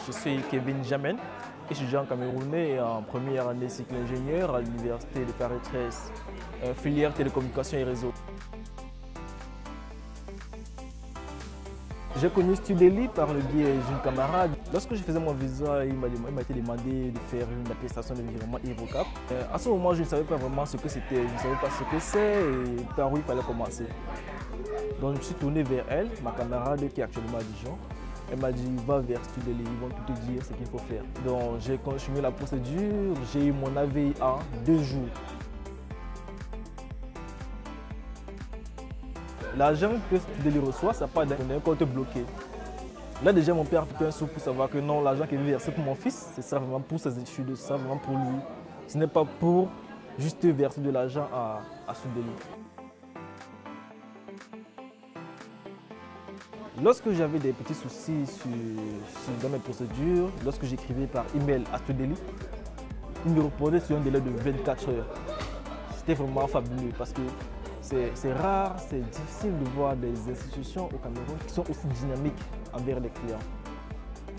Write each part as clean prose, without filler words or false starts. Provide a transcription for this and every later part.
Je suis Kevin Jamen, étudiant camerounais en première année cycle ingénieur à l'université de Paris 13, filière télécommunications et réseaux. J'ai connu Studeli par le biais d'une camarade. Lorsque je faisais mon visa, il m'a été demandé de faire une attestation de virement irrévocable. À ce moment, je ne savais pas vraiment ce que c'était, je ne savais pas ce que c'est et par où il fallait commencer. Donc je me suis tourné vers elle, ma camarade qui est actuellement à Dijon. Elle m'a dit, va vers Studeli, ils vont tout te dire ce qu'il faut faire. Donc j'ai continué la procédure, j'ai eu mon AVI en 2 jours. L'argent que Studeli reçoit, ça part d'un compte bloqué. Là déjà mon père a fait un sou pour savoir que non, l'argent qu'il veut verser pour mon fils, c'est ça vraiment pour ses études, c'est ça vraiment pour lui. Ce n'est pas pour juste verser de l'argent à Studeli. Lorsque j'avais des petits soucis dans mes procédures, lorsque j'écrivais par email à Studeli, il me répondait sur un délai de 24 heures. C'était vraiment fabuleux parce que c'est rare, c'est difficile de voir des institutions au Cameroun qui sont aussi dynamiques envers les clients,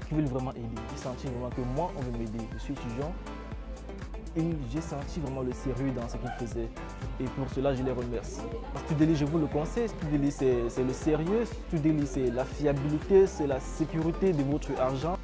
qui veulent vraiment aider. J'ai senti vraiment que moi, on veut m'aider. Je suis étudiant et j'ai senti vraiment le sérieux dans ce qu'ils faisaient. Et pour cela, je les remercie. Studeli, je vous le conseille, Studeli, c'est le sérieux, Studeli, c'est la fiabilité, c'est la sécurité de votre argent.